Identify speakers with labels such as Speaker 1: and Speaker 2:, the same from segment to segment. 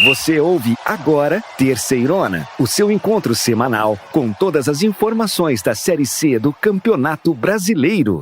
Speaker 1: Você ouve agora Terceirona, o seu encontro semanal com todas as informações da Série C do Campeonato Brasileiro.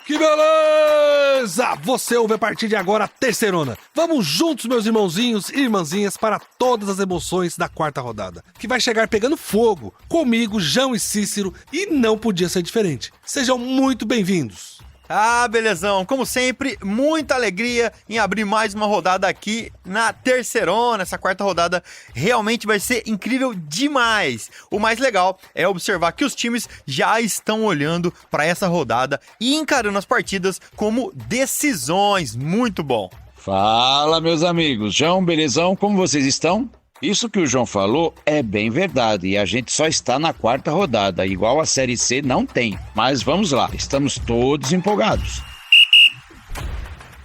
Speaker 2: Que beleza! Você ouve a partir de agora a Terceirona. Vamos juntos, meus irmãozinhos e irmãzinhas, para todas as emoções da quarta rodada, que vai chegar pegando fogo, comigo, João e Cícero, e não podia ser diferente. Sejam muito bem-vindos.
Speaker 3: Ah, belezão, como sempre, muita alegria em abrir mais uma rodada aqui na Terceirona. Essa quarta rodada realmente vai ser incrível demais. O mais legal é observar que os times já estão olhando para essa rodada e encarando as partidas como decisões. Muito bom.
Speaker 4: Fala, meus amigos. João, belezão, como vocês estão? Isso que o João falou é bem verdade e a gente só está na quarta rodada, igual a Série C não tem. Mas vamos lá, estamos todos empolgados.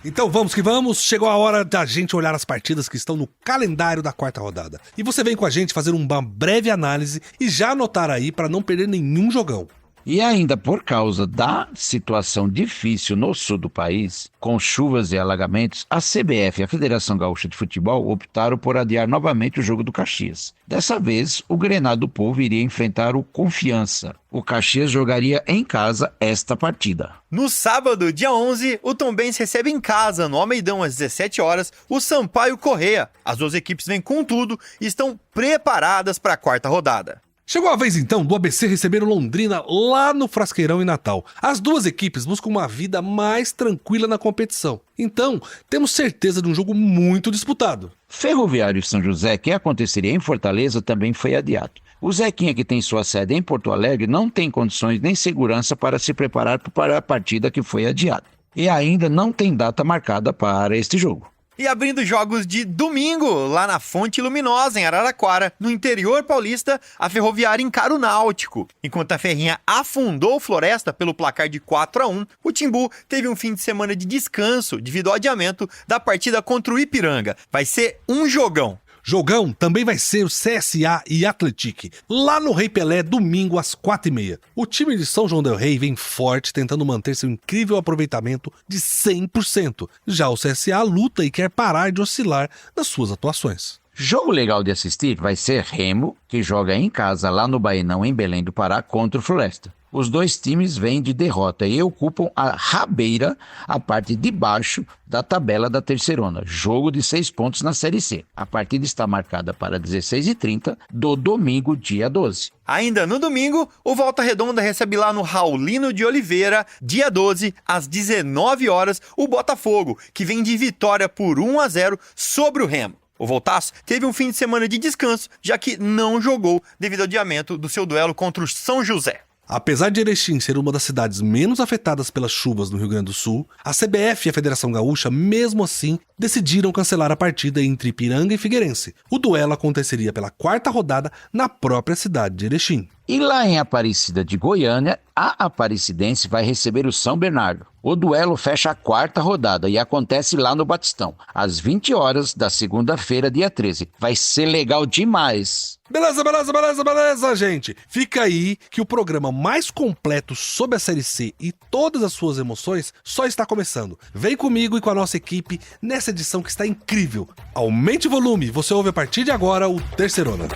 Speaker 2: Então vamos que vamos, chegou a hora da gente olhar as partidas que estão no calendário da quarta rodada. E você vem com a gente fazer uma breve análise e já anotar aí para não perder nenhum jogão.
Speaker 4: E ainda por causa da situação difícil no sul do país, com chuvas e alagamentos, a CBF e a Federação Gaúcha de Futebol optaram por adiar novamente o jogo do Caxias. Dessa vez, o Grenal do Povo iria enfrentar o Confiança. O Caxias jogaria em casa esta partida.
Speaker 3: No sábado, dia 11, o Tombense recebe em casa, no Almeidão, às 17 horas, o Sampaio Corrêa. As duas equipes vêm com tudo e estão preparadas para a quarta rodada.
Speaker 2: Chegou a vez então do ABC receber o Londrina lá no Frasqueirão em Natal. As duas equipes buscam uma vida mais tranquila na competição. Então, temos certeza de um jogo muito disputado.
Speaker 4: Ferroviário São José, que aconteceria em Fortaleza, também foi adiado. O Zequinha, que tem sua sede em Porto Alegre, não tem condições nem segurança para se preparar para a partida que foi adiada. E ainda não tem data marcada para este jogo.
Speaker 3: E abrindo jogos de domingo, lá na Fonte Luminosa, em Araraquara, no interior paulista, a Ferroviária encara o Náutico. Enquanto a Ferrinha afundou o Floresta pelo placar de 4-1, o Timbu teve um fim de semana de descanso devido ao adiamento da partida contra o Ipiranga. Vai ser um jogão.
Speaker 2: Jogão também vai ser o CSA e Atlético, lá no Rei Pelé, domingo às 4h30. O time de São João del Rei vem forte, tentando manter seu incrível aproveitamento de 100%. Já o CSA luta e quer parar de oscilar nas suas atuações.
Speaker 4: Jogo legal de assistir vai ser Remo, que joga em casa lá no Baenão, em Belém do Pará, contra o Floresta. Os dois times vêm de derrota e ocupam a rabeira, a parte de baixo da tabela da Terceirona. Jogo de 6 pontos na Série C. A partida está marcada para 16h30 do domingo, dia 12.
Speaker 3: Ainda no domingo, o Volta Redonda recebe lá no Raulino de Oliveira, dia 12, às 19 horas, o Botafogo, que vem de vitória por 1-0 sobre o Remo. O Voltaço teve um fim de semana de descanso, já que não jogou devido ao adiamento do seu duelo contra o São José.
Speaker 2: Apesar de Erechim ser uma das cidades menos afetadas pelas chuvas no Rio Grande do Sul, a CBF e a Federação Gaúcha, mesmo assim, decidiram cancelar a partida entre Ipiranga e Figueirense. O duelo aconteceria pela quarta rodada na própria cidade de Erechim.
Speaker 4: E lá em Aparecida de Goiânia, a Aparecidense vai receber o São Bernardo. O duelo fecha a quarta rodada e acontece lá no Batistão, às 20 horas da segunda-feira, dia 13. Vai ser legal demais.
Speaker 2: Beleza, gente. Fica aí que o programa mais completo sobre a Série C e todas as suas emoções só está começando. Vem comigo e com a nossa equipe nessa edição que está incrível. Aumente o volume, você ouve a partir de agora o Terceirona.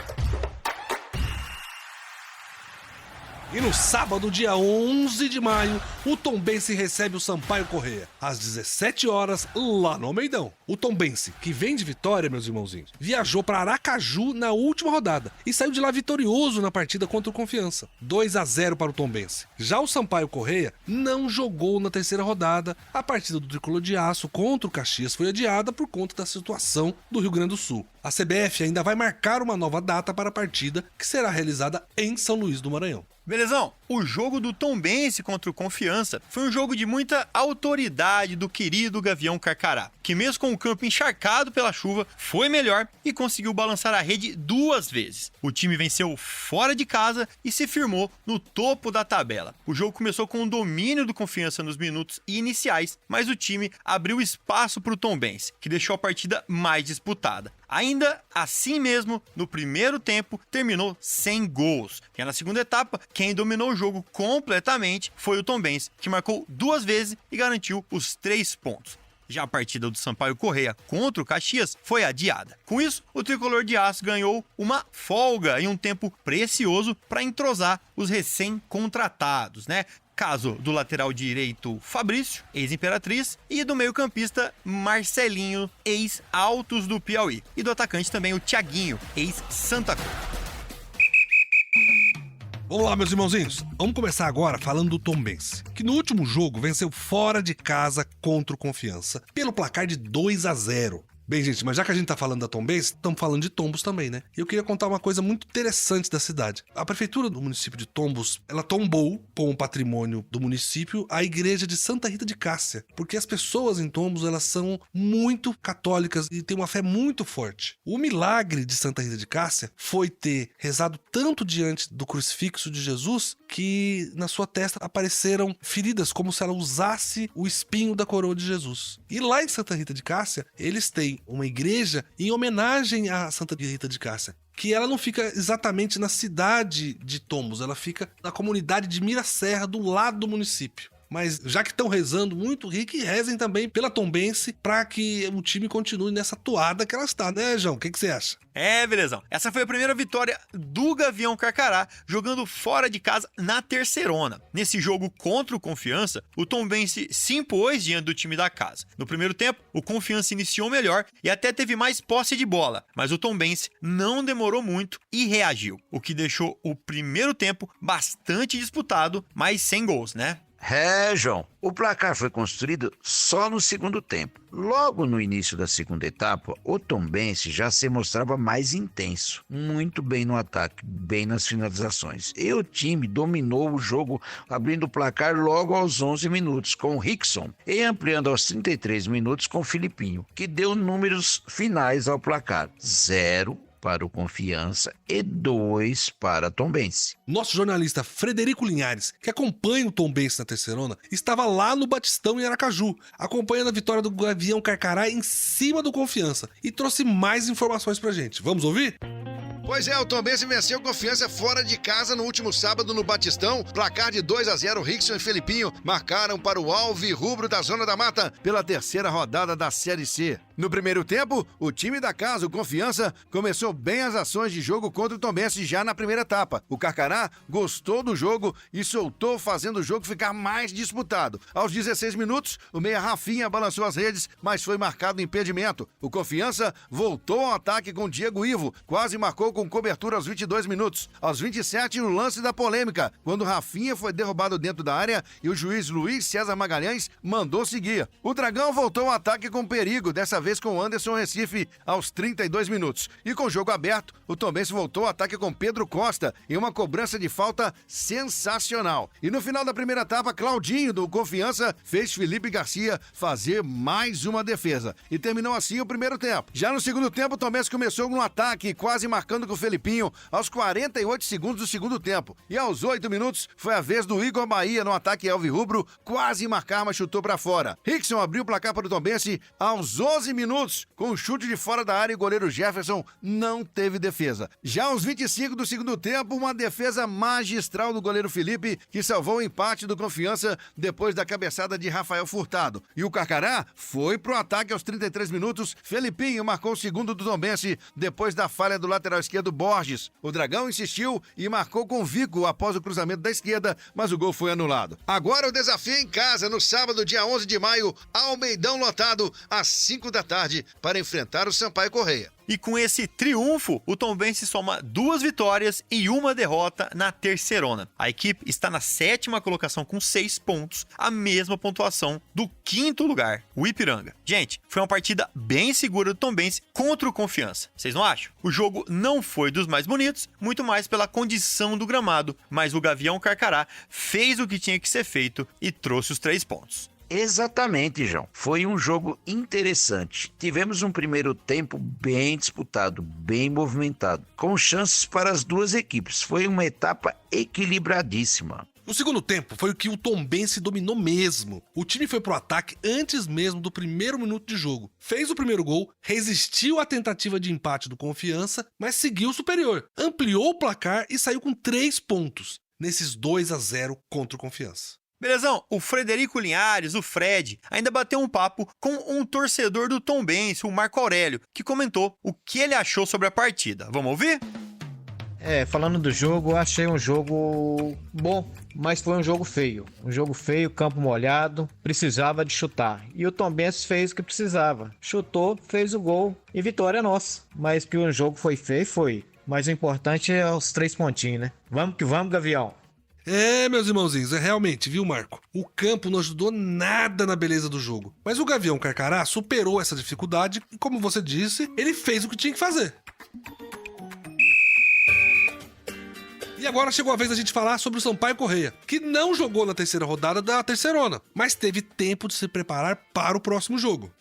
Speaker 2: E no sábado, dia 11 de maio, o Tombense recebe o Sampaio Corrêa, às 17 horas, lá no Almeidão. O Tombense, que vem de vitória, meus irmãozinhos, viajou para Aracaju na última rodada e saiu de lá vitorioso na partida contra o Confiança, 2-0 para o Tombense. Já o Sampaio Corrêa não jogou na terceira rodada. A partida do Tricolor de Aço contra o Caxias foi adiada por conta da situação do Rio Grande do Sul. A CBF ainda vai marcar uma nova data para a partida, que será realizada em São Luís do Maranhão.
Speaker 3: Belezão, o jogo do Tombense contra o Confiança foi um jogo de muita autoridade do querido Gavião Carcará, que mesmo com o campo encharcado pela chuva, foi melhor e conseguiu balançar a rede 2 vezes. O time venceu fora de casa e se firmou no topo da tabela. O jogo começou com o domínio do Confiança nos minutos iniciais, mas o time abriu espaço para o Tombense, que deixou a partida mais disputada. Ainda assim mesmo, no primeiro tempo, terminou sem gols. E na segunda etapa, quem dominou o jogo completamente foi o Tombense, que marcou 2 vezes e garantiu os 3 pontos. Já a partida do Sampaio Corrêa contra o Caxias foi adiada. Com isso, o tricolor de aço ganhou uma folga e um tempo precioso para entrosar os recém-contratados, né? Caso do lateral direito Fabrício, ex-Imperatriz, e do meio-campista Marcelinho, ex-Altos do Piauí. E do atacante também o Thiaguinho, ex-Santa Cruz.
Speaker 2: Vamos lá, meus irmãozinhos. Vamos começar agora falando do Tombense, que no último jogo venceu fora de casa contra o Confiança pelo placar de 2-0. Bem, gente, mas já que a gente tá falando da Tombense, estamos falando de Tombos também, né? E eu queria contar uma coisa muito interessante da cidade. A prefeitura do município de Tombos, ela tombou com o patrimônio do município a igreja de Santa Rita de Cássia, porque as pessoas em Tombos, elas são muito católicas e têm uma fé muito forte. O milagre de Santa Rita de Cássia foi ter rezado tanto diante do crucifixo de Jesus que na sua testa apareceram feridas, como se ela usasse o espinho da coroa de Jesus. E lá em Santa Rita de Cássia, eles têm uma igreja em homenagem a Santa Rita de Cássia, que ela não fica exatamente na cidade de Tombos, ela fica na comunidade de Miraserra, do lado do município. Mas já que estão rezando muito, que rezem também pela Tombense para que o time continue nessa toada que ela está, né, João? O que você acha?
Speaker 3: Belezão. Essa foi a primeira vitória do Gavião Carcará, jogando fora de casa na terceirona. Nesse jogo contra o Confiança, o Tombense se impôs diante do time da casa. No primeiro tempo, o Confiança iniciou melhor e até teve mais posse de bola, mas o Tombense não demorou muito e reagiu, o que deixou o primeiro tempo bastante disputado, mas sem gols, né?
Speaker 4: João, o placar foi construído só no segundo tempo. Logo no início da segunda etapa, o Tombense já se mostrava mais intenso, muito bem no ataque, bem nas finalizações. E o time dominou o jogo, abrindo o placar logo aos 11 minutos com o Rickson e ampliando aos 33 minutos com o Filipinho, que deu números finais ao placar: 0 para o Confiança e 2 para a Tombense.
Speaker 2: Nosso jornalista Frederico Linhares, que acompanha o Tombense na terceirona, estava lá no Batistão em Aracaju, acompanhando a vitória do Gavião Carcará em cima do Confiança, e trouxe mais informações pra gente. Vamos ouvir?
Speaker 5: Pois é, o Tombense venceu Confiança fora de casa no último sábado no Batistão. Placar de 2-0, Rickson e Felipinho marcaram para o Alvirrubro da Zona da Mata pela terceira rodada da Série C. No primeiro tempo, o time da casa, o Confiança, começou bem as ações de jogo contra o Tombense já na primeira etapa. O Carcará gostou do jogo e soltou, fazendo o jogo ficar mais disputado. Aos 16 minutos, o meia Rafinha balançou as redes, mas foi marcado impedimento. O Confiança voltou ao ataque com Diego Ivo, quase marcou com cobertura aos 22 minutos. Aos 27, o lance da polêmica, quando Rafinha foi derrubado dentro da área e o juiz Luiz César Magalhães mandou seguir. O Dragão voltou ao ataque com perigo, dessa vez com Anderson Recife aos 32 minutos. E com o jogo aberto, o Tombense voltou ao ataque com Pedro Costa em uma cobrança de falta sensacional. E no final da primeira etapa, Claudinho, do Confiança, fez Felipe Garcia fazer mais uma defesa. E terminou assim o primeiro tempo. Já no segundo tempo, o Tombense começou no ataque, quase marcando com o Felipinho aos 48 segundos do segundo tempo. E aos 8 minutos, foi a vez do Igor Bahia no ataque alvirrubro, quase marcar, mas chutou pra fora. Rickson abriu o placar para o Tombense aos 11 minutos, com um chute de fora da área, e o goleiro Jefferson não teve defesa. Já aos 25 do segundo tempo, uma defesa magistral do goleiro Felipe, que salvou o empate do Confiança depois da cabeçada de Rafael Furtado. E o Carcará foi pro ataque aos 33 minutos. Felipinho marcou o segundo do Tombense depois da falha do lateral esquerdo Borges. O Dragão insistiu e marcou com Vico após o cruzamento da esquerda, mas o gol foi anulado. Agora o desafio em casa, no sábado, dia 11 de maio, Almeidão lotado, às 5 da tarde, para enfrentar o Sampaio Corrêa.
Speaker 3: E com esse triunfo, o Tombense soma 2 vitórias e 1 derrota na terceirona. A equipe está na 7ª colocação com 6 pontos, a mesma pontuação do 5º lugar, o Ipiranga. Gente, foi uma partida bem segura do Tombense contra o Confiança. Vocês não acham? O jogo não foi dos mais bonitos, muito mais pela condição do gramado, mas o Gavião Carcará fez o que tinha que ser feito e trouxe os 3 pontos.
Speaker 4: Exatamente, João. Foi um jogo interessante. Tivemos um primeiro tempo bem disputado, bem movimentado, com chances para as duas equipes. Foi uma etapa equilibradíssima.
Speaker 2: No segundo tempo, foi o que o Tombense dominou mesmo. O time foi pro ataque antes mesmo do primeiro minuto de jogo. Fez o primeiro gol, resistiu à tentativa de empate do Confiança, mas seguiu superior. Ampliou o placar e saiu com 3 pontos nesses 2-0 contra o Confiança.
Speaker 3: Belezão, o Frederico Linhares, o Fred, ainda bateu um papo com um torcedor do Tombense, o Marco Aurélio, que comentou o que ele achou sobre a partida. Vamos ouvir?
Speaker 6: Falando do jogo, eu achei um jogo bom, mas foi um jogo feio. Um jogo feio, campo molhado, precisava de chutar. E o Tombense fez o que precisava. Chutou, fez o gol e vitória nossa. Mas que o jogo foi feio, foi. Mas o importante é os 3 pontinhos, né? Vamos que vamos, Gavião.
Speaker 2: Meus irmãozinhos, realmente, viu, Marco? O campo não ajudou nada na beleza do jogo. Mas o Gavião Carcará superou essa dificuldade e, como você disse, ele fez o que tinha que fazer. E agora chegou a vez da gente falar sobre o Sampaio Corrêa, que não jogou na terceira rodada da Terceirona, mas teve tempo de se preparar para o próximo jogo.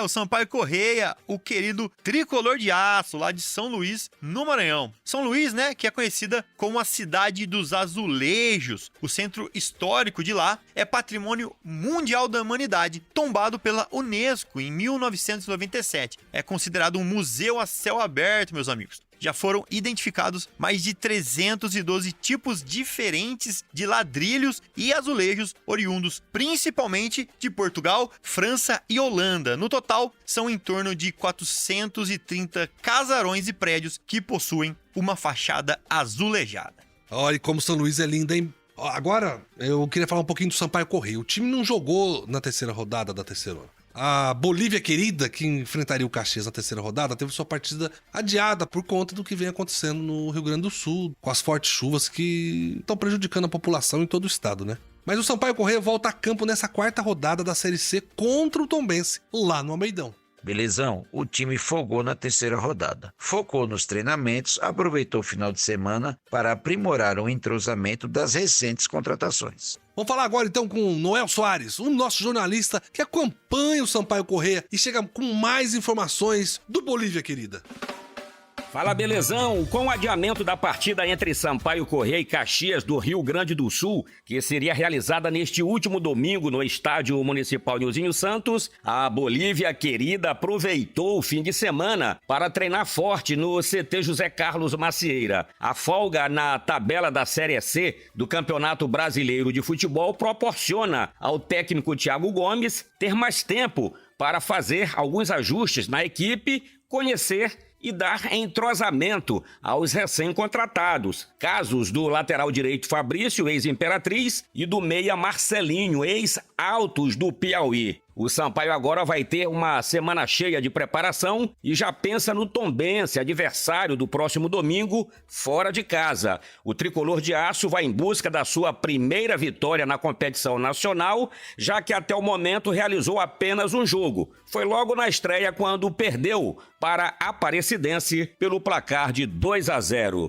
Speaker 3: O Sampaio Corrêa, o querido tricolor de aço, lá de São Luís, no Maranhão. São Luís, né, que é conhecida como a cidade dos azulejos. O centro histórico de lá é patrimônio mundial da humanidade, tombado pela Unesco em 1997. É considerado um museu a céu aberto, meus amigos. Já foram identificados mais de 312 tipos diferentes de ladrilhos e azulejos oriundos principalmente de Portugal, França e Holanda. No total, são em torno de 430 casarões e prédios que possuem uma fachada azulejada.
Speaker 2: Olha como São Luís é linda, hein? Agora, eu queria falar um pouquinho do Sampaio Corrêa. O time não jogou na terceira rodada da Terceirona. A Bolívia Querida, que enfrentaria o Caxias na terceira rodada, teve sua partida adiada por conta do que vem acontecendo no Rio Grande do Sul, com as fortes chuvas que estão prejudicando a população em todo o estado, né? Mas o Sampaio Corrêa volta a campo nessa quarta rodada da Série C contra o Tombense, lá no Almeidão.
Speaker 4: Belezão, o time folgou na terceira rodada. Focou nos treinamentos, aproveitou o final de semana para aprimorar o entrosamento das recentes contratações.
Speaker 2: Vamos falar agora então com o Noel Soares, o nosso jornalista que acompanha o Sampaio Corrêa e chega com mais informações do Bolívia Querida.
Speaker 7: Fala, belezão! Com o adiamento da partida entre Sampaio Corrêa e Caxias do Rio Grande do Sul, que seria realizada neste último domingo no Estádio Municipal Nilzinho Santos, a Bolívia Querida aproveitou o fim de semana para treinar forte no CT José Carlos Macieira. A folga na tabela da Série C do Campeonato Brasileiro de Futebol proporciona ao técnico Thiago Gomes ter mais tempo para fazer alguns ajustes na equipe, conhecer e dar entrosamento aos recém-contratados. Casos do lateral direito Fabrício, ex-Imperatriz, e do meia Marcelinho, ex-Altos do Piauí. O Sampaio agora vai ter uma semana cheia de preparação e já pensa no Tombense, adversário do próximo domingo, fora de casa. O tricolor de aço vai em busca da sua primeira vitória na competição nacional, já que até o momento realizou apenas um jogo. Foi logo na estreia quando perdeu para a Aparecidense pelo placar de 2-0.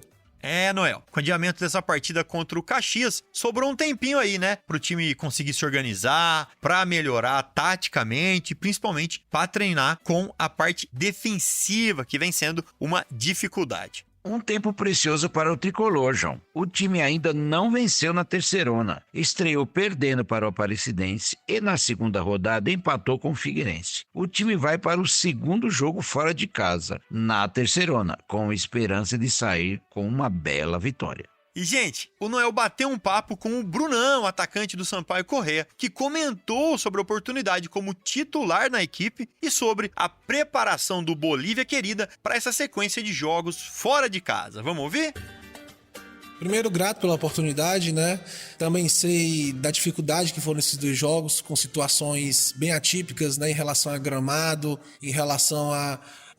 Speaker 3: Noel, com o adiamento dessa partida contra o Caxias, sobrou um tempinho aí, né? Pro time conseguir se organizar, pra melhorar taticamente, principalmente pra treinar com a parte defensiva, que vem sendo uma dificuldade.
Speaker 4: Um tempo precioso para o tricolor, João. O time ainda não venceu na Terceirona. Estreou perdendo para o Aparecidense e na segunda rodada empatou com o Figueirense. O time vai para o segundo jogo fora de casa, na Terceirona, com esperança de sair com uma bela vitória.
Speaker 3: E, gente, o Noel bateu um papo com o Brunão, atacante do Sampaio Corrêa, que comentou sobre a oportunidade como titular na equipe e sobre a preparação do Bolívia Querida para essa sequência de jogos fora de casa. Vamos ouvir?
Speaker 8: Primeiro, grato pela oportunidade, né? Também sei da dificuldade que foram esses 2 jogos, com situações bem atípicas, né? Em relação a gramado, em relação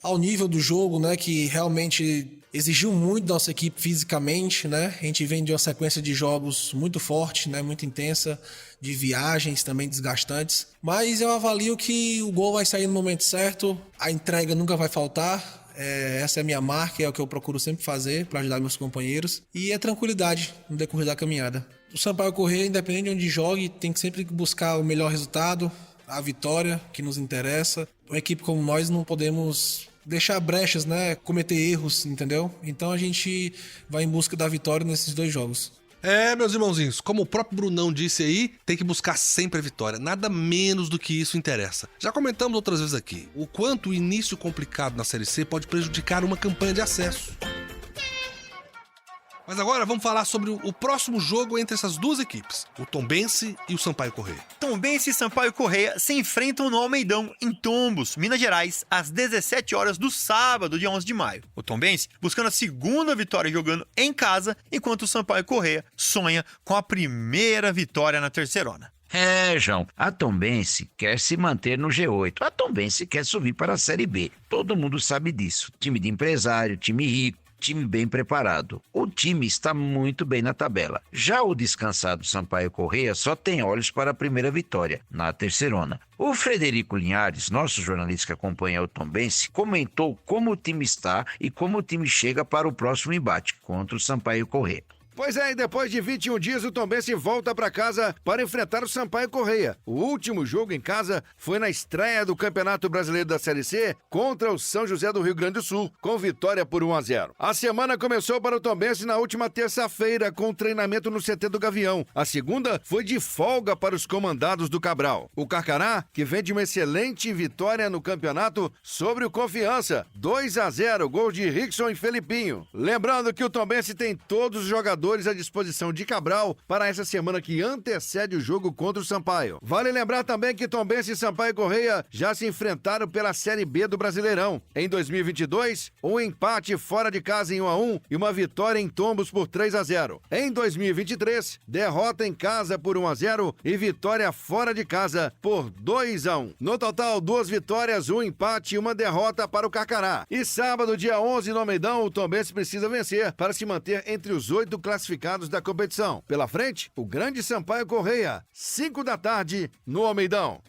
Speaker 8: ao nível do jogo, né? Que realmente exigiu muito da nossa equipe fisicamente, né? A gente vem de uma sequência de jogos muito forte, né? Muito intensa, de viagens também desgastantes. Mas eu avalio que o gol vai sair no momento certo, a entrega nunca vai faltar. Essa é a minha marca, é o que eu procuro sempre fazer para ajudar meus companheiros. E é tranquilidade no decorrer da caminhada. O Sampaio Corrêa, independente de onde jogue, tem que sempre buscar o melhor resultado, a vitória que nos interessa. Uma equipe como nós não podemos deixar brechas, né? Cometer erros, entendeu? Então a gente vai em busca da vitória nesses 2 jogos.
Speaker 2: Meus irmãozinhos, como o próprio Brunão disse aí, tem que buscar sempre a vitória. Nada menos do que isso interessa. Já comentamos outras vezes aqui o quanto o início complicado na Série C pode prejudicar uma campanha de acesso. Mas agora vamos falar sobre o próximo jogo entre essas duas equipes, o Tombense e o Sampaio Corrêa.
Speaker 3: Tombense e Sampaio Corrêa se enfrentam no Almeidão, em Tombos, Minas Gerais, às 17 horas do sábado, dia 11 de maio. O Tombense buscando a segunda vitória jogando em casa, enquanto o Sampaio Corrêa sonha com a primeira vitória na terceirona.
Speaker 4: João, a Tombense quer se manter no G8. A Tombense quer subir para a Série B. Todo mundo sabe disso. Time de empresário, time rico, time bem preparado. O time está muito bem na tabela. Já o descansado Sampaio Corrêa só tem olhos para a primeira vitória, na terceirona. O Frederico Linhares, nosso jornalista que acompanha o Tombense, comentou como o time está e como o time chega para o próximo embate contra o Sampaio Corrêa.
Speaker 5: Pois é, e depois de 21 dias, o Tombense volta para casa para enfrentar o Sampaio Corrêa. O último jogo em casa foi na estreia do Campeonato Brasileiro da Série C contra o São José do Rio Grande do Sul, com vitória por 1-0. A semana começou para o Tombense na última terça-feira, com treinamento no CT do Gavião. A segunda foi de folga para os comandados do Cabral. O Carcará, que vem de uma excelente vitória no campeonato sobre o Confiança, 2-0, gol de Rickson e Felipinho. Lembrando que o Tombense tem todos os jogadores à disposição de Cabral para essa semana que antecede o jogo contra o Sampaio. Vale lembrar também que Tombense e Sampaio Corrêa já se enfrentaram pela Série B do Brasileirão. Em 2022, um empate fora de casa em 1-1 e uma vitória em Tombos por 3-0. Em 2023, derrota em casa por 1-0 e vitória fora de casa por 2-1. No total, 2 vitórias, 1 empate e 1 derrota para o Carcará. E sábado, dia 11, no Almeidão, o Tombense precisa vencer para se manter entre os 8 classificados da competição. Pela frente, o grande Sampaio Corrêa, 5 da tarde, no Almeidão.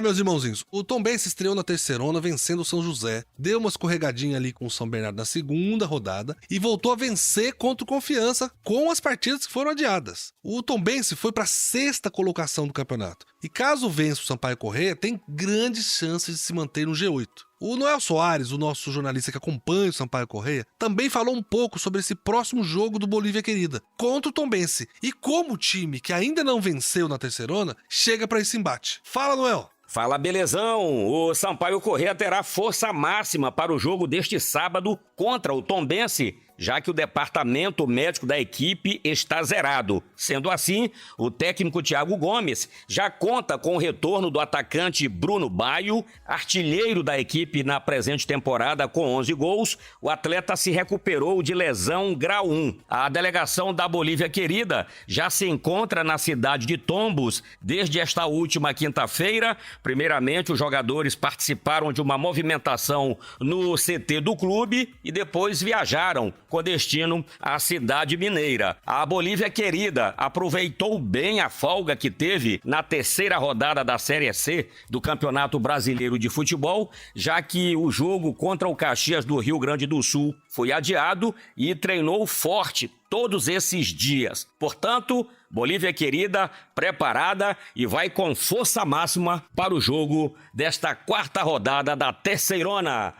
Speaker 2: Meus irmãozinhos, o Tombense estreou na terceirona vencendo o São José, deu uma escorregadinha ali com o São Bernardo na segunda rodada e voltou a vencer contra o Confiança com as partidas que foram adiadas. O Tombense foi para a 6ª colocação do campeonato e caso vença o Sampaio Corrêa, tem grandes chances de se manter no G8. O Noel Soares, o nosso jornalista que acompanha o Sampaio Corrêa, também falou um pouco sobre esse próximo jogo do Bolívia Querida contra o Tombense e como o time que ainda não venceu na terceirona chega para esse embate. Fala, Noel!
Speaker 7: Fala, belezão! O Sampaio Corrêa terá força máxima para o jogo deste sábado contra o Tombense, já que o departamento médico da equipe está zerado. Sendo assim, o técnico Thiago Gomes já conta com o retorno do atacante Bruno Baio, artilheiro da equipe na presente temporada com 11 gols. O atleta se recuperou de lesão grau 1. A delegação da Bolívia Querida já se encontra na cidade de Tombos desde esta última quinta-feira. Primeiramente, os jogadores participaram de uma movimentação no CT do clube e depois viajaram com destino à cidade mineira. A Bolívia Querida aproveitou bem a folga que teve na terceira rodada da Série C do Campeonato Brasileiro de Futebol, já que o jogo contra o Caxias do Rio Grande do Sul foi adiado e treinou forte todos esses dias. Portanto, Bolívia Querida preparada e vai com força máxima para o jogo desta 4ª rodada da terceirona.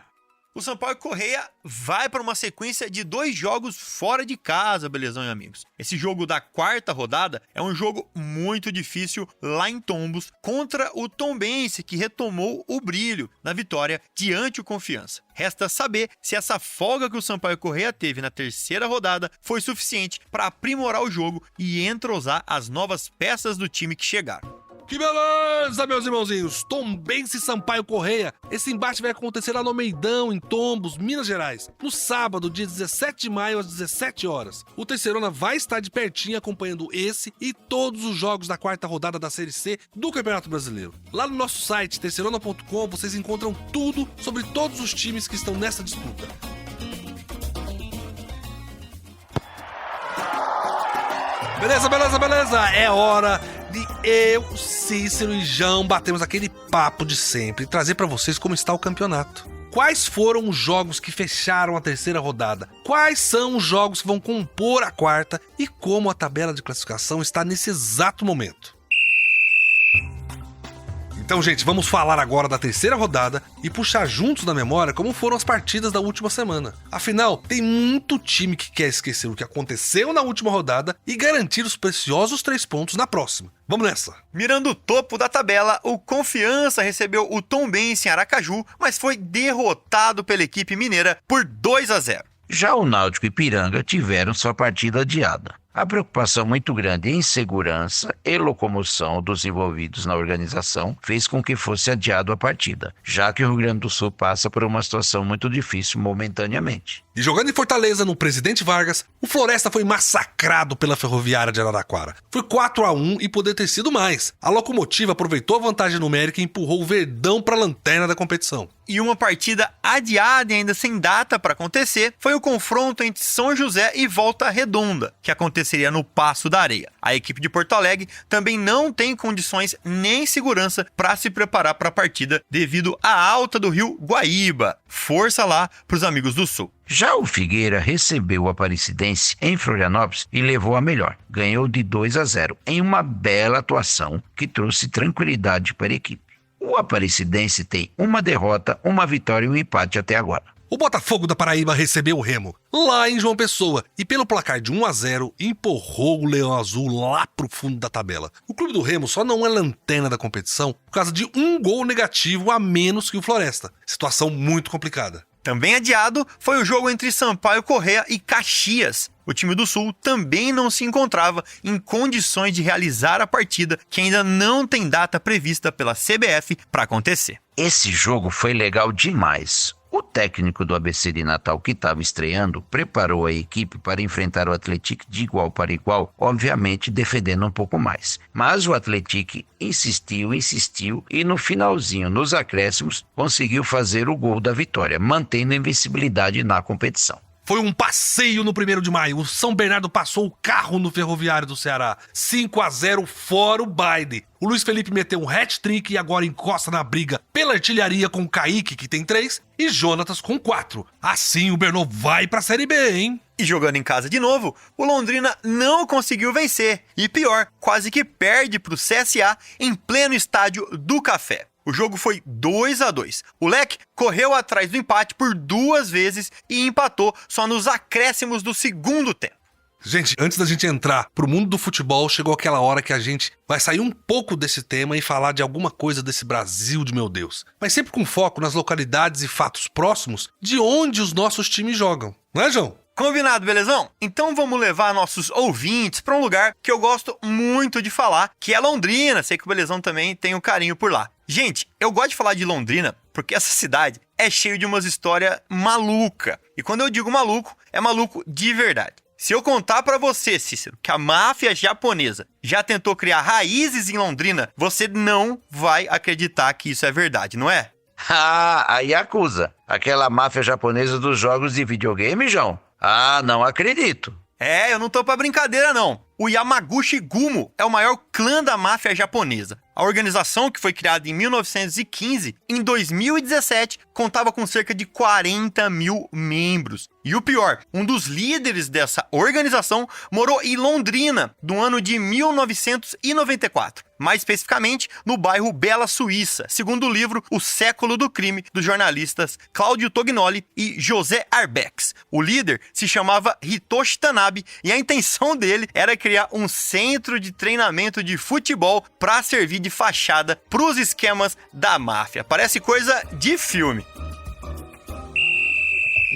Speaker 3: O Sampaio Corrêa vai para uma sequência de 2 jogos fora de casa, belezão e amigos. Esse jogo da 4ª rodada é um jogo muito difícil lá em Tombos contra o Tombense, que retomou o brilho na vitória diante o Confiança. Resta saber se essa folga que o Sampaio Corrêa teve na terceira rodada foi suficiente para aprimorar o jogo e entrosar as novas peças do time que chegaram.
Speaker 2: Que beleza, meus irmãozinhos! Tombense e Sampaio Corrêa. Esse embate vai acontecer lá no Almeidão, em Tombos, Minas Gerais, no sábado, dia 17 de maio, às 17 horas. O Terceirona vai estar de pertinho acompanhando esse e todos os jogos da 4ª rodada da Série C do Campeonato Brasileiro. Lá no nosso site, terceirona.com, vocês encontram tudo sobre todos os times que estão nessa disputa. Beleza! É hora de eu, Cícero e João batemos aquele papo de sempre e trazer pra vocês como está o campeonato. Quais foram os jogos que fecharam a terceira rodada? Quais são os jogos que vão compor a 4ª e como a tabela de classificação está nesse exato momento? Então, gente, vamos falar agora da terceira rodada e puxar juntos na memória como foram as partidas da última semana. Afinal, tem muito time que quer esquecer o que aconteceu na última rodada e garantir os preciosos 3 pontos na próxima. Vamos nessa!
Speaker 3: Mirando o topo da tabela, o Confiança recebeu o Tombense em Aracaju, mas foi derrotado pela equipe mineira por 2-0.
Speaker 4: Já o Náutico e Ipiranga tiveram sua partida adiada. A preocupação muito grande em segurança e locomoção dos envolvidos na organização fez com que fosse adiado a partida, já que o Rio Grande do Sul passa por uma situação muito difícil momentaneamente.
Speaker 2: E jogando em Fortaleza, no Presidente Vargas, o Floresta foi massacrado pela Ferroviária de Araraquara. Foi 4-1 e poderia ter sido mais. A Locomotiva aproveitou a vantagem numérica e empurrou o Verdão para a lanterna da competição.
Speaker 3: E uma partida adiada e ainda sem data para acontecer foi o confronto entre São José e Volta Redonda, que aconteceria no Paço da Areia. A equipe de Porto Alegre também não tem condições nem segurança para se preparar para a partida devido à alta do rio Guaíba. Força lá para os amigos do Sul.
Speaker 4: Já o Figueira recebeu o Aparecidense em Florianópolis e levou a melhor. Ganhou de 2-0 em uma bela atuação que trouxe tranquilidade para a equipe. O Aparecidense tem uma derrota, uma vitória e um empate até agora.
Speaker 2: O Botafogo da Paraíba recebeu o Remo, lá em João Pessoa, e pelo placar de 1-0, empurrou o Leão Azul lá pro fundo da tabela. O clube do Remo só não é lanterna da competição por causa de um gol negativo a menos que o Floresta. Situação muito complicada.
Speaker 3: Também adiado foi o jogo entre Sampaio Corrêa e Caxias. O time do Sul também não se encontrava em condições de realizar a partida, que ainda não tem data prevista pela CBF para acontecer.
Speaker 4: Esse jogo foi legal demais. O técnico do ABC de Natal, que estava estreando, preparou a equipe para enfrentar o Atlético de igual para igual, obviamente defendendo um pouco mais. Mas o Atlético insistiu e no finalzinho, nos acréscimos, conseguiu fazer o gol da vitória, mantendo a invencibilidade na competição.
Speaker 2: Foi um passeio no 1º de maio. O São Bernardo passou o carro no Ferroviário do Ceará. 5-0 fora o baile. O Luiz Felipe meteu um hat-trick e agora encosta na briga pela artilharia com o Kaique, que tem 3, e Jonatas com 4. Assim o Bernô vai pra Série B, hein?
Speaker 3: E jogando em casa de novo, o Londrina não conseguiu vencer. E pior, quase que perde pro CSA em pleno estádio do Café. O jogo foi 2-2. O Leque correu atrás do empate por 2 vezes e empatou só nos acréscimos do segundo tempo.
Speaker 2: Gente, antes da gente entrar pro mundo do futebol, chegou aquela hora que a gente vai sair um pouco desse tema e falar de alguma coisa desse Brasil de meu Deus. Mas sempre com foco nas localidades e fatos próximos de onde os nossos times jogam. Não é, João?
Speaker 3: Combinado, belezão? Então vamos levar nossos ouvintes para um lugar que eu gosto muito de falar, que é Londrina. Sei que o Belezão também tem um carinho por lá. Gente, eu gosto de falar de Londrina porque essa cidade é cheia de umas histórias malucas. E quando eu digo maluco, é maluco de verdade. Se eu contar pra você, Cícero, que a máfia japonesa já tentou criar raízes em Londrina, você não vai acreditar que isso é verdade, não é?
Speaker 4: A Yakuza, aquela máfia japonesa dos jogos de videogame, João? Não acredito.
Speaker 3: Eu não tô pra brincadeira, não. O Yamaguchi Gumo é o maior clã da máfia japonesa. A organização, que foi criada em 1915, em 2017, contava com cerca de 40 mil membros. E o pior, um dos líderes dessa organização morou em Londrina, no ano de 1994. Mais especificamente, no bairro Bela Suíça, segundo o livro O Século do Crime, dos jornalistas Cláudio Tognoli e José Arbex. O líder se chamava Hitoshi Tanabe e a intenção dele era criar um centro de treinamento de futebol para servir de fachada para os esquemas da máfia. Parece coisa de filme.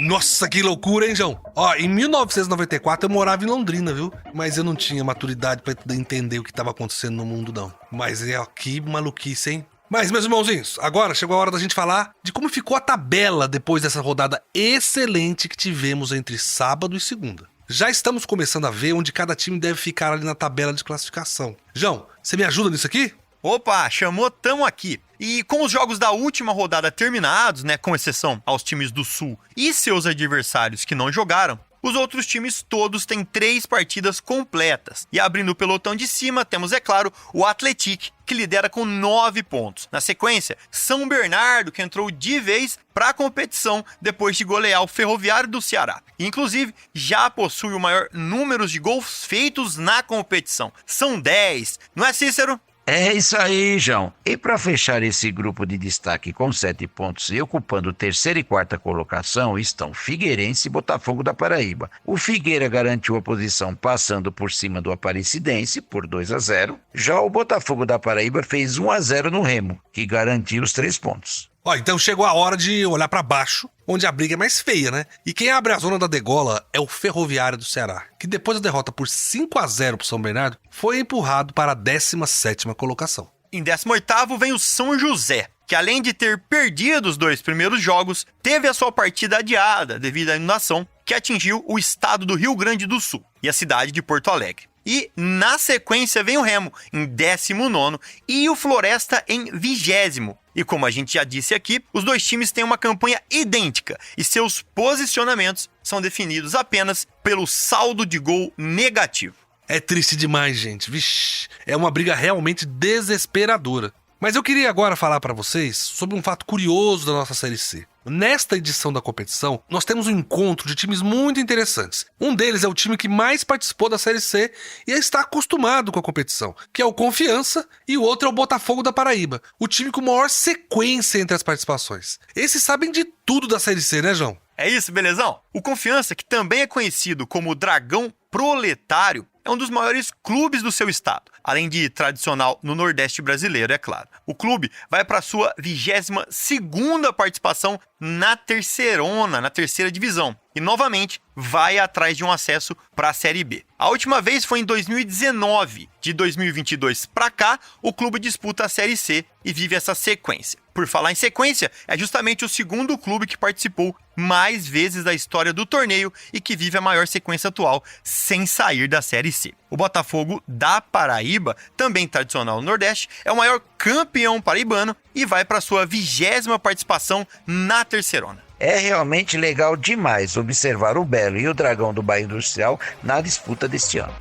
Speaker 2: Nossa, que loucura, hein, João? Em 1994 eu morava em Londrina, viu? Mas eu não tinha maturidade pra entender o que tava acontecendo no mundo, não. Mas que maluquice, hein? Mas, meus irmãozinhos, agora chegou a hora da gente falar de como ficou a tabela depois dessa rodada excelente que tivemos entre sábado e segunda. Já estamos começando a ver onde cada time deve ficar ali na tabela de classificação. João, você me ajuda nisso aqui?
Speaker 3: Opa, chamou, tamo aqui. E com os jogos da última rodada terminados, com exceção aos times do Sul e seus adversários que não jogaram, os outros times todos têm 3 partidas completas. E abrindo o pelotão de cima, temos, é claro, o Atlético, que lidera com 9 pontos. Na sequência, São Bernardo, que entrou de vez para a competição depois de golear o Ferroviário do Ceará. Inclusive, já possui o maior número de gols feitos na competição. São 10. Não é, Cícero?
Speaker 4: É isso aí, João. E para fechar esse grupo de destaque com 7 pontos e ocupando terceira e quarta colocação estão Figueirense e Botafogo da Paraíba. O Figueira garantiu a posição passando por cima do Aparecidense por 2-0. Já o Botafogo da Paraíba fez 1-0 no Remo, que garantiu os 3 pontos.
Speaker 2: Ó, então chegou a hora de olhar pra baixo, onde a briga é mais feia, né? E quem abre a zona da degola é o Ferroviário do Ceará, que depois da derrota por 5-0 pro São Bernardo, foi empurrado para a 17ª colocação.
Speaker 3: Em 18º vem o São José, que além de ter perdido os 2 primeiros jogos, teve a sua partida adiada devido à inundação que atingiu o estado do Rio Grande do Sul e a cidade de Porto Alegre. E na sequência vem o Remo em 19º e o Floresta em 20º. E como a gente já disse aqui, os dois times têm uma campanha idêntica e seus posicionamentos são definidos apenas pelo saldo de gol negativo.
Speaker 2: É triste demais, gente. Vixe, é uma briga realmente desesperadora. Mas eu queria agora falar para vocês sobre um fato curioso da nossa Série C. Nesta edição da competição, nós temos um encontro de times muito interessantes. Um deles é o time que mais participou da Série C e está acostumado com a competição, que é o Confiança, e o outro é o Botafogo da Paraíba, o time com maior sequência entre as participações. Esses sabem de tudo da Série C, né, João?
Speaker 3: É isso, belezão? O Confiança, que também é conhecido como Dragão Proletário, é um dos maiores clubes do seu estado, além de tradicional no Nordeste brasileiro, é claro. O clube vai para a sua 22ª participação na Terceirona, na terceira divisão, e novamente vai atrás de um acesso para a Série B. A última vez foi em 2019. De 2022 para cá, o clube disputa a Série C e vive essa sequência. Por falar em sequência, é justamente o segundo clube que participou mais vezes da história do torneio e que vive a maior sequência atual sem sair da Série C. O Botafogo da Paraíba, também tradicional no Nordeste, é o maior campeão paraibano e vai para sua 20ª participação na Terceirona.
Speaker 4: É realmente legal demais observar o Belo e o Dragão do Bairro Industrial na disputa deste ano.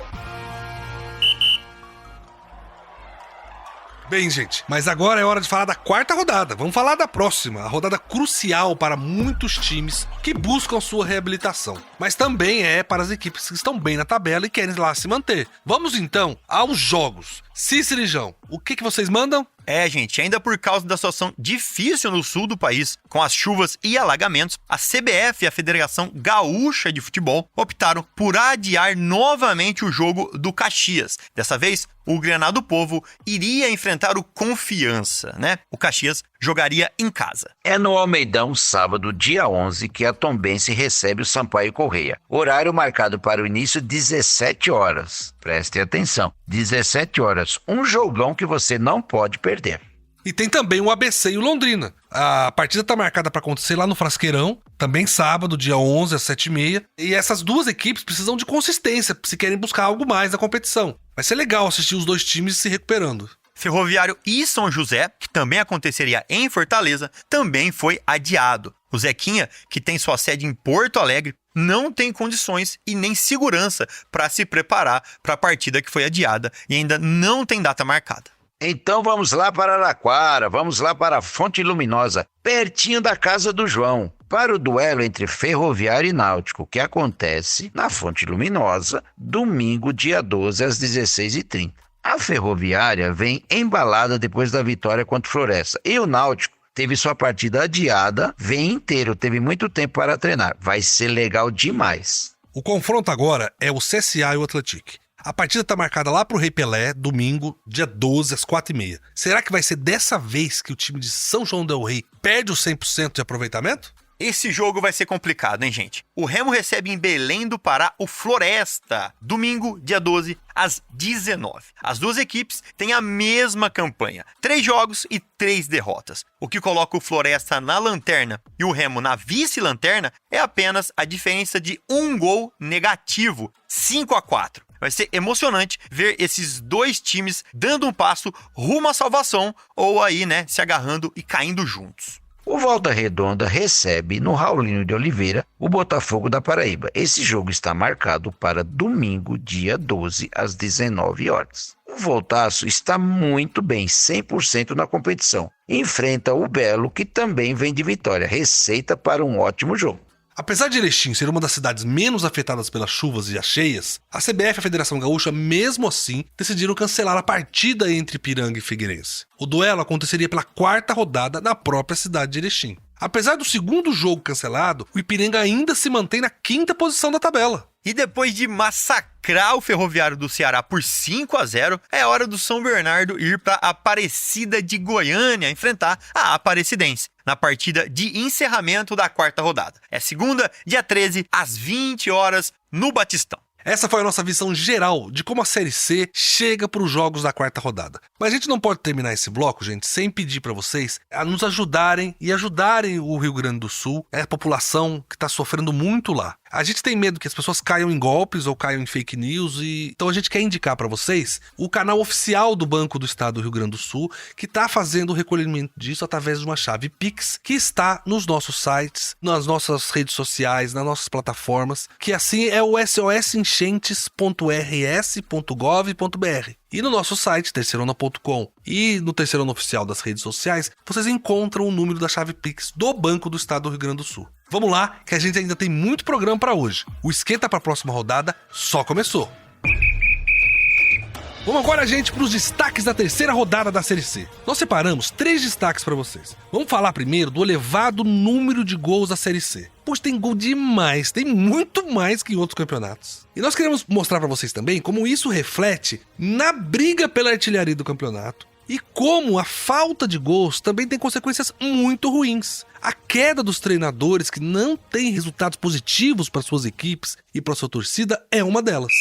Speaker 2: Bem, gente, mas agora é hora de falar da 4ª rodada. Vamos falar da próxima, a rodada crucial para muitos times que buscam sua reabilitação. Mas também é para as equipes que estão bem na tabela e querem lá se manter. Vamos então aos jogos. Cícero e João, o que vocês mandam?
Speaker 3: Gente, ainda por causa da situação difícil no sul do país, com as chuvas e alagamentos, a CBF e a Federação Gaúcha de Futebol optaram por adiar novamente o jogo do Caxias. Dessa vez, o Granado do Povo iria enfrentar o Confiança, né? O Caxias jogaria em casa.
Speaker 4: É no Almeidão, sábado, dia 11, que a Tombense recebe o Sampaio Corrêa. Horário marcado para o início, 17 horas. Prestem atenção, 17 horas. Um jogão que você não pode perder.
Speaker 2: E tem também o ABC e o Londrina. A partida está marcada para acontecer lá no Frasqueirão, também sábado, dia 11, às 7h30. E essas duas equipes precisam de consistência se querem buscar algo mais na competição. Vai ser legal assistir os dois times se recuperando.
Speaker 3: Ferroviário e São José, que também aconteceria em Fortaleza, também foi adiado. O Zequinha, que tem sua sede em Porto Alegre, não tem condições e nem segurança para se preparar para a partida que foi adiada e ainda não tem data marcada.
Speaker 4: Então vamos lá para Araraquara, vamos lá para a Fonte Luminosa, pertinho da casa do João, para o duelo entre Ferroviário e Náutico, que acontece na Fonte Luminosa, domingo, dia 12, às 16h30. A Ferroviária vem embalada depois da vitória contra o Floresta. E o Náutico teve sua partida adiada, vem inteiro, teve muito tempo para treinar. Vai ser legal demais.
Speaker 2: O confronto agora é o CSA e o Atlético. A partida está marcada lá para o Rei Pelé, domingo, dia 12, às 4h30. Será que vai ser dessa vez que o time de São João del Rei perde os 100% de aproveitamento?
Speaker 3: Esse jogo vai ser complicado, hein, gente? O Remo recebe em Belém do Pará o Floresta, domingo, dia 12, às 19h. As duas equipes têm a mesma campanha, 3 jogos e 3 derrotas. O que coloca o Floresta na lanterna e o Remo na vice-lanterna é apenas a diferença de um gol negativo, 5-4. Vai ser emocionante ver esses dois times dando um passo rumo à salvação ou aí, né, se agarrando e caindo juntos.
Speaker 4: O Volta Redonda recebe no Raulinho de Oliveira o Botafogo da Paraíba. Esse jogo está marcado para domingo, dia 12, às 19h. O Voltaço está muito bem, 100% na competição. Enfrenta o Belo, que também vem de vitória. Receita para um ótimo jogo.
Speaker 2: Apesar de Erechim ser uma das cidades menos afetadas pelas chuvas e as cheias, a CBF e a Federação Gaúcha, mesmo assim, decidiram cancelar a partida entre Ipiranga e Figueirense. O duelo aconteceria pela 4ª rodada na própria cidade de Erechim. Apesar do segundo jogo cancelado, o Ipiranga ainda se mantém na 5ª posição da tabela.
Speaker 3: E depois de massacrar o Ferroviário do Ceará por 5-0, é hora do São Bernardo ir para Aparecida de Goiânia enfrentar a Aparecidense na partida de encerramento da 4ª rodada. É segunda, dia 13, às 20 horas, no Batistão.
Speaker 2: Essa foi a nossa visão geral de como a Série C chega para os jogos da 4ª rodada. Mas a gente não pode terminar esse bloco, gente, sem pedir para vocês a nos ajudarem e ajudarem o Rio Grande do Sul, a população que está sofrendo muito lá. A gente tem medo que as pessoas caiam em golpes ou caiam em fake news, então a gente quer indicar para vocês o canal oficial do Banco do Estado do Rio Grande do Sul, que está fazendo o recolhimento disso através de uma chave Pix, que está nos nossos sites, nas nossas redes sociais, nas nossas plataformas, que assim é o sosenchentes.rs.gov.br. E no nosso site, terceirona.com, e no Terceirona Oficial das redes sociais, vocês encontram o número da chave Pix do Banco do Estado do Rio Grande do Sul. Vamos lá, que a gente ainda tem muito programa para hoje. O esquenta para a próxima rodada só começou. Vamos agora, gente, para os destaques da 3ª rodada da Série C. Nós separamos 3 destaques para vocês. Vamos falar primeiro do elevado número de gols da Série C. Pois tem gol demais, tem muito mais que em outros campeonatos. E nós queremos mostrar para vocês também como isso reflete na briga pela artilharia do campeonato. E como a falta de gols também tem consequências muito ruins. A queda dos treinadores que não têm resultados positivos para suas equipes e para sua torcida é uma delas.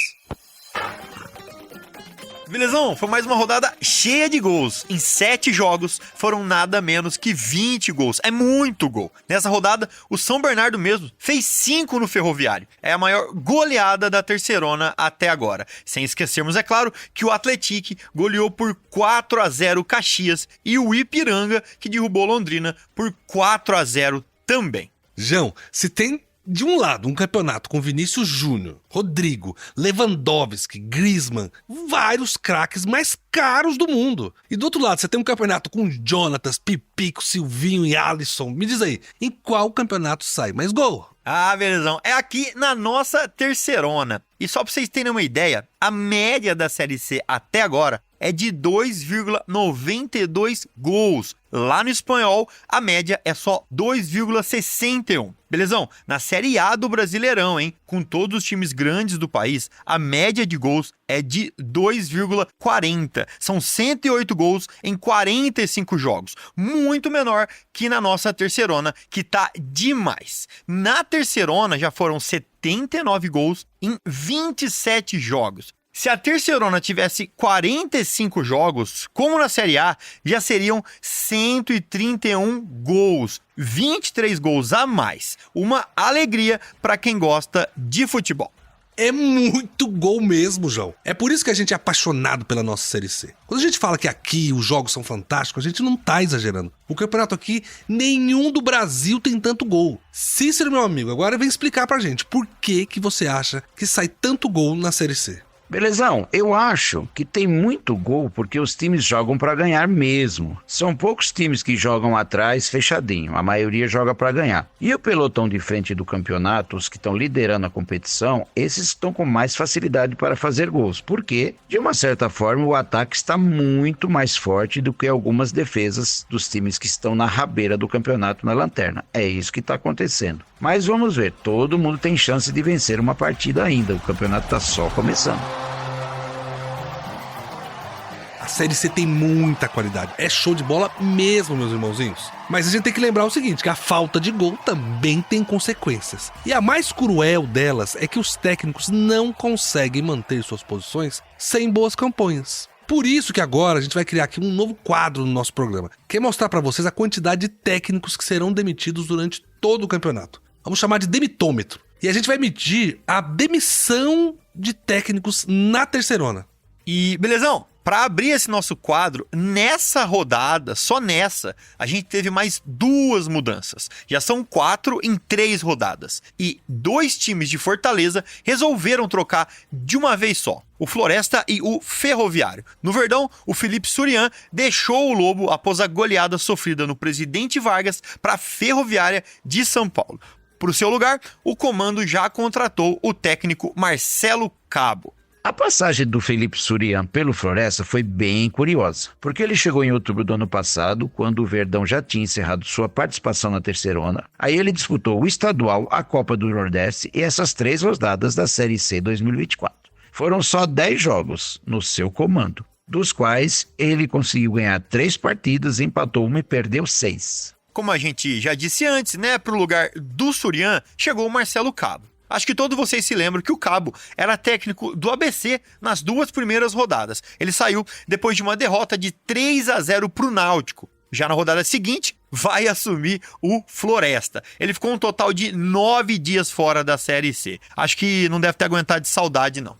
Speaker 3: Belezão, foi mais uma rodada cheia de gols. Em 7 jogos foram nada menos que 20 gols. É muito gol. Nessa rodada, o São Bernardo mesmo fez 5 no Ferroviário. É a maior goleada da Terceirona até agora. Sem esquecermos, é claro, que o Atlético goleou por 4-0 o Caxias e o Ipiranga, que derrubou Londrina por 4-0 também.
Speaker 2: João, se tem de um lado um campeonato com Vinícius Júnior, Rodrigo, Lewandowski, Griezmann, vários craques mais caros do mundo. E do outro lado você tem um campeonato com Jonatas, Pipico, Silvinho e Alisson. Me diz aí, em qual campeonato sai mais gol?
Speaker 3: Ah, belezão, é aqui na nossa Terceirona. E só pra vocês terem uma ideia, a média da Série C até agora é de 2,92 gols. Lá no espanhol, a média é só 2,61. Belezão? Na Série A do Brasileirão, hein? Com todos os times grandes do país, a média de gols é de 2,40. São 108 gols em 45 jogos. Muito menor que na nossa Terceirona, que tá demais. Na Terceirona já foram 79 gols em 27 jogos. Se a Terceirona tivesse 45 jogos, como na Série A, já seriam 131 gols. 23 gols a mais. Uma alegria para quem gosta de futebol.
Speaker 2: É muito gol mesmo, João. É por isso que a gente é apaixonado pela nossa Série C. Quando a gente fala que aqui os jogos são fantásticos, a gente não tá exagerando. O campeonato aqui, nenhum do Brasil tem tanto gol. Cícero, meu amigo, agora vem explicar pra gente por que você acha que sai tanto gol na Série C.
Speaker 4: Belezão, eu acho que tem muito gol porque os times jogam para ganhar mesmo. São poucos times que jogam atrás fechadinho, a maioria joga para ganhar. E o pelotão de frente do campeonato, os que estão liderando a competição, esses estão com mais facilidade para fazer gols, porque, de uma certa forma, o ataque está muito mais forte do que algumas defesas dos times que estão na rabeira do campeonato na lanterna. É isso que está acontecendo. Mas vamos ver, todo mundo tem chance de vencer uma partida ainda, o campeonato está só começando.
Speaker 2: A Série C tem muita qualidade, é show de bola mesmo, meus irmãozinhos. Mas a gente tem que lembrar o seguinte, que a falta de gol também tem consequências. E a mais cruel delas é que os técnicos não conseguem manter suas posições sem boas campanhas. Por isso que agora a gente vai criar aqui um novo quadro no nosso programa, que é mostrar para vocês a quantidade de técnicos que serão demitidos durante todo o campeonato. Vamos chamar de demitômetro. E a gente vai medir a demissão de técnicos na Terceirona.
Speaker 3: E, belezão, para abrir esse nosso quadro, nessa rodada, só nessa, a gente teve mais 2 mudanças. Já são 4 em 3 rodadas. E 2 times de Fortaleza resolveram trocar de uma vez só. O Floresta e o Ferroviário. No Verdão, o Felipe Surian deixou o Lobo após a goleada sofrida no Presidente Vargas para a Ferroviária de São Paulo. Para o seu lugar, o comando já contratou o técnico Marcelo Cabo.
Speaker 4: A passagem do Felipe Surian pelo Floresta foi bem curiosa, porque ele chegou em outubro do ano passado, quando o Verdão já tinha encerrado sua participação na Terceirona. Aí ele disputou o Estadual, a Copa do Nordeste e essas 3 rodadas da Série C 2024. Foram só 10 jogos no seu comando, dos quais ele conseguiu ganhar 3 partidas, empatou 1 e perdeu 6.
Speaker 3: Como a gente já disse antes, né, pro lugar do Surian chegou o Marcelo Cabo. Acho que todos vocês se lembram que o Cabo era técnico do ABC nas 2 primeiras rodadas. Ele saiu depois de uma derrota de 3-0 pro Náutico. Já na rodada seguinte, vai assumir o Floresta. Ele ficou um total de 9 dias fora da Série C. Acho que não deve ter aguentado de saudade, não.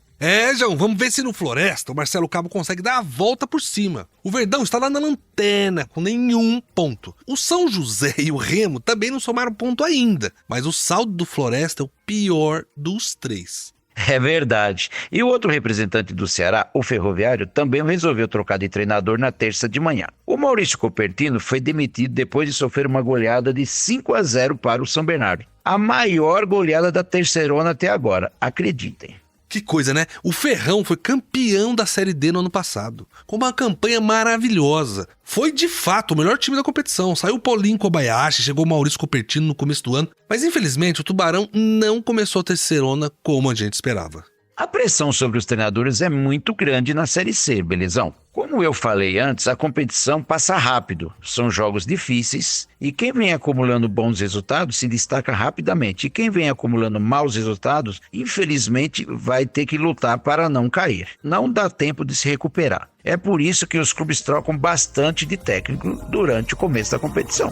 Speaker 2: João, vamos ver se no Floresta o Marcelo Cabo consegue dar a volta por cima. O Verdão está lá na lanterna, com nenhum ponto. O São José e o Remo também não somaram ponto ainda, mas o saldo do Floresta é o pior dos 3.
Speaker 4: É verdade. E o outro representante do Ceará, o Ferroviário, também resolveu trocar de treinador na terça de manhã. O Maurício Copertino foi demitido depois de sofrer uma goleada de 5-0 para o São Bernardo. A maior goleada da Terceirona até agora, acreditem.
Speaker 2: Que coisa, né? O Ferrão foi campeão da Série D no ano passado, com uma campanha maravilhosa. Foi, de fato, o melhor time da competição. Saiu o Paulinho Kobayashi, chegou o Maurício Copertino no começo do ano. Mas, infelizmente, o Tubarão não começou a Terceirona como a gente esperava.
Speaker 4: A pressão sobre os treinadores é muito grande na Série C, belezão? Como eu falei antes, a competição passa rápido, são jogos difíceis e quem vem acumulando bons resultados se destaca rapidamente e quem vem acumulando maus resultados, infelizmente, vai ter que lutar para não cair. Não dá tempo de se recuperar. É por isso que os clubes trocam bastante de técnico durante o começo da competição.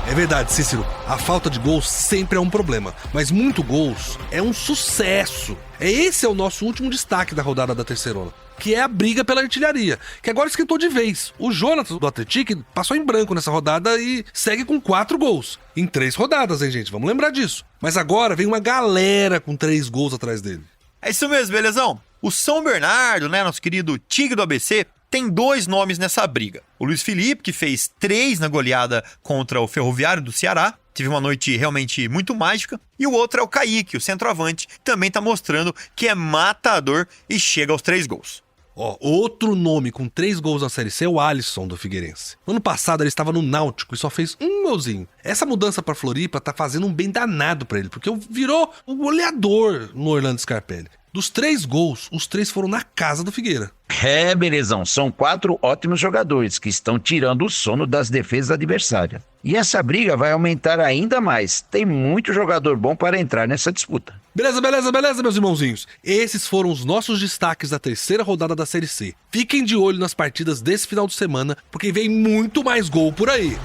Speaker 2: É verdade, Cícero, a falta de gols sempre é um problema, mas muito gols é um sucesso. Esse é o nosso último destaque da rodada da Terceirona, que é a briga pela artilharia, que agora esquentou de vez. O Jonathan do Atlético passou em branco nessa rodada e segue com 4 gols. Em 3 rodadas, hein, gente? Vamos lembrar disso. Mas agora vem uma galera com 3 gols atrás dele.
Speaker 3: É isso mesmo, belezão? O São Bernardo, né, nosso querido Tigre do ABC, tem 2 nomes nessa briga. O Luiz Felipe, que fez 3 na goleada contra o Ferroviário do Ceará, teve uma noite realmente muito mágica. E o outro é o Kaique, o centroavante, que também tá mostrando que é matador e chega aos 3 gols.
Speaker 2: Outro nome com 3 gols na Série C é o Alisson do Figueirense. No ano passado ele estava no Náutico e só fez 1 golzinho. Essa mudança para Floripa tá fazendo um bem danado para ele, porque virou um goleador no Orlando Scarpelli. Dos 3 gols, os 3 foram na casa do Figueira.
Speaker 4: É, belezão, são 4 ótimos jogadores que estão tirando o sono das defesas adversárias. E essa briga vai aumentar ainda mais. Tem muito jogador bom para entrar nessa disputa.
Speaker 2: Beleza, meus irmãozinhos. Esses foram os nossos destaques da terceira rodada da Série C. Fiquem de olho nas partidas desse final de semana, porque vem muito mais gol por aí.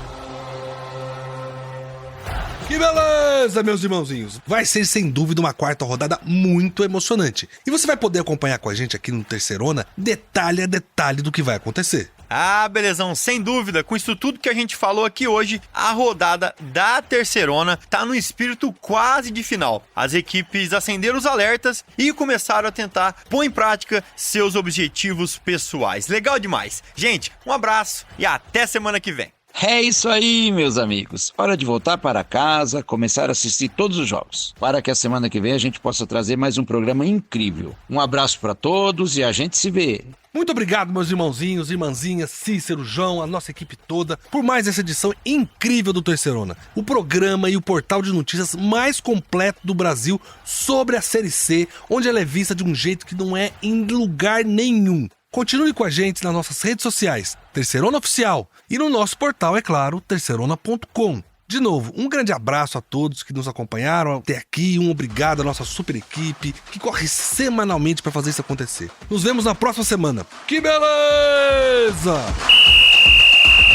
Speaker 2: Que beleza, meus irmãozinhos! Vai ser, sem dúvida, uma quarta rodada muito emocionante. E você vai poder acompanhar com a gente aqui no Terceirona, detalhe a detalhe do que vai acontecer.
Speaker 3: Ah, belezão, sem dúvida, com isso tudo que a gente falou aqui hoje, a rodada da Terceirona tá no espírito quase de final. As equipes acenderam os alertas e começaram a tentar pôr em prática seus objetivos pessoais. Legal demais. Gente, um abraço e até semana que vem.
Speaker 4: É isso aí, meus amigos. Hora de voltar para casa, começar a assistir todos os jogos, para que a semana que vem a gente possa trazer mais um programa incrível. Um abraço para todos e a gente se vê.
Speaker 2: Muito obrigado, meus irmãozinhos, irmãzinhas, Cícero, João, a nossa equipe toda, por mais essa edição incrível do Terceirona. O programa e o portal de notícias mais completo do Brasil sobre a Série C, onde ela é vista de um jeito que não é em lugar nenhum. Continue com a gente nas nossas redes sociais, Terceirona Oficial, e no nosso portal, é claro, terceirona.com. De novo, um grande abraço a todos que nos acompanharam até aqui, um obrigado à nossa super equipe, que corre semanalmente para fazer isso acontecer. Nos vemos na próxima semana. Que beleza!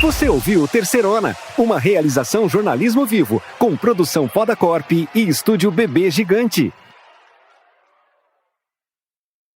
Speaker 1: Você ouviu Terceirona, uma realização jornalismo vivo, com produção Podacorp e estúdio Bebê Gigante.